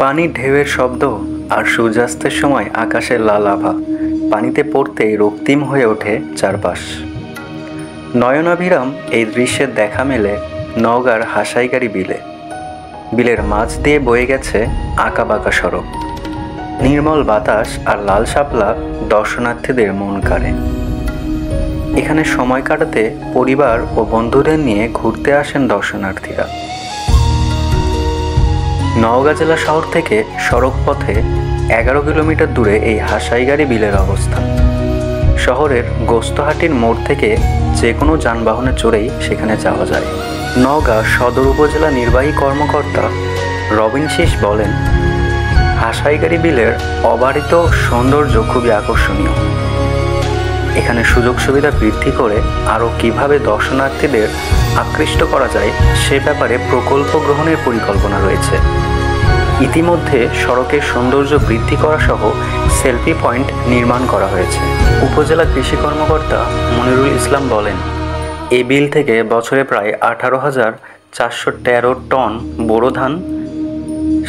পানির ঢেউয়ের শব্দ আর সূর্যাস্তের সময় আকাশের লাল আভা পানিতে পড়তেই রক্তিম হয়ে ওঠে চারপাশ। নয়নাভিরাম এই দৃশ্যের দেখা মেলে নওগাঁর হাসাইগাড়ি বিলে। বিলের মাঝ দিয়ে বয়ে গেছে আঁকাবাঁকা সড়ক। নির্মল বাতাস আর লাল শাপলা দর্শনার্থীদের মন কাড়ে। এখানে সময় কাটাতে পরিবার ও বন্ধুদের নিয়ে ঘুরতে আসেন দর্শনার্থীরা। নওগাঁ জেলা শহর থেকে সড়ক পথে 11 কিলোমিটার দূরে এই হাসাইগাড়ি বিলের অবস্থান। শহরের গোস্তহাটির মোড় থেকে যে কোনো যানবাহনে চড়েই সেখানে যাওয়া যায়। নওগাঁ সদর উপজেলা নির্বাহী কর্মকর্তা রবিন শীষ বলেন, হাসাইগাড়ি বিলের অবারিত সৌন্দর্য খুবই আকর্ষণীয়। এখানে সুযোগ সুবিধা বৃদ্ধি করে আরও কিভাবে দর্শনার্থীদের আকৃষ্ট করা যায় সে ব্যাপারে প্রকল্প গ্রহণের পরিকল্পনা রয়েছে। ইতিমধ্যে সড়কের সৌন্দর্য বৃদ্ধি করা সহ সেলফি পয়েন্ট নির্মাণ করা হয়েছে। উপজেলা কৃষি কর্মকর্তা মনিরুল ইসলাম বলেন, এই বিল থেকে বছরে প্রায় 18,413 টন বোরো ধান,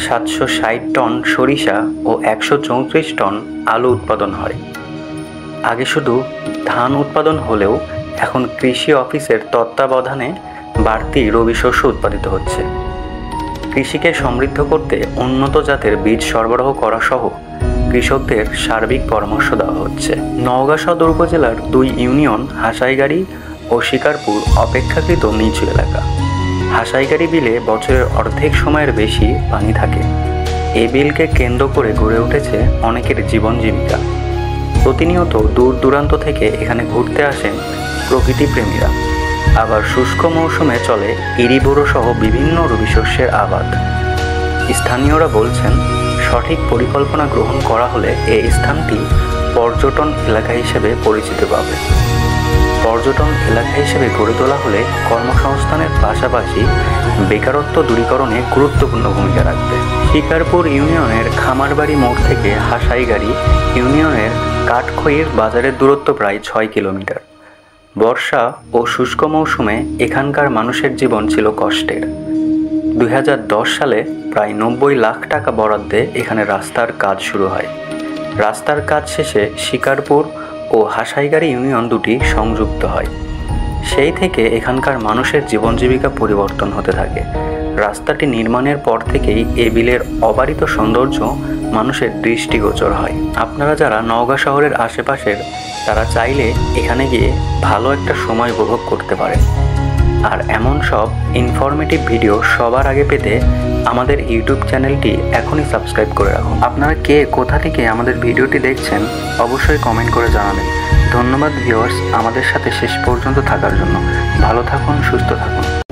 760 টন সরিষা ও 134 টন আলু উৎপাদন হয়। আগে শুধু ধান উৎপাদন হলেও এখন কৃষি অফিসের তত্ত্বাবধানে বাড়তি রবি শস্য উৎপাদিত হচ্ছে। কৃষিকে সমৃদ্ধ করতে উন্নত জাতের বীজ সরবরাহ করা সহ কৃষকদের সার্বিক পরামর্শ দেওয়া হচ্ছে। নওগাঁ সদর উপজেলার 2 ইউনিয়ন হাসাইগাড়ি ও শিকারপুর অপেক্ষাকৃত নিচু এলাকা। হাসাইগাড়ি বিলে বছরের অর্ধেক সময়ের বেশি পানি থাকে। এই বিলকে কেন্দ্র করে গড়ে উঠেছে অনেকের জীবন জীবিকা। প্রতিনিয়ত দূর দূরান্ত থেকে এখানে ঘুরতে আসেন প্রকৃতিপ্রেমীরা। আবার শুষ্ক মৌসুমে চলে ইরিবোরো সহ বিভিন্ন রবি শস্যের আবাদ। স্থানীয়রা বলছেন, সঠিক পরিকল্পনা গ্রহণ করা হলে এই স্থানটি পর্যটন এলাকা হিসেবে পরিচিত পাবে। পর্যটন এলাকা হিসেবে গড়ে তোলা হলে কর্মসংস্থানের পাশাপাশি বেকারত্ব দূরীকরণে গুরুত্বপূর্ণ ভূমিকা রাখবে। শিকারপুর ইউনিয়নের খামারবাড়ি মোড় থেকে হাসাইগাড়ি ইউনিয়নের কাঠখইর বাজারের দূরত্ব প্রায় 6 কিলোমিটার। বর্ষা ও শুষ্ক মৌসুমে এখানকার মানুষের জীবন ছিল কষ্টের। 2010 সালে প্রায় 90 লাখ টাকা বরাদ্দে এখানে রাস্তার কাজ শুরু হয়। রাস্তার কাজ শেষে শিকারপুর ও হাসাইগাড়ি ইউনিয়ন দুটি সংযুক্ত হয়। সেই থেকে এখানকার মানুষের জীবন জীবিকা পরিবর্তন হতে থাকে। রাস্তাটি নির্মাণের পর থেকেই এ বিলের অবারিত সৌন্দর্য মানুষের দৃষ্টিগোচর হয়। আপনারা যারা নওগাঁ শহরের আশেপাশের তারা চাইলে এখানে গিয়ে ভালো একটা সময় উপভোগ করতে পারেন। আর এমন সব ইনফরমেটিভ ভিডিও সবার আগে পেতে আমাদের ইউটিউব চ্যানেলটি এখনই সাবস্ক্রাইব করে রাখুন। আপনারা কে কোথা থেকে আমাদের ভিডিওটি দেখছেন অবশ্যই কমেন্ট করে জানাবেন। ধন্যবাদ ভিউয়ার্স আমাদের সাথে শেষ পর্যন্ত থাকার জন্য। ভালো থাকুন, সুস্থ থাকুন।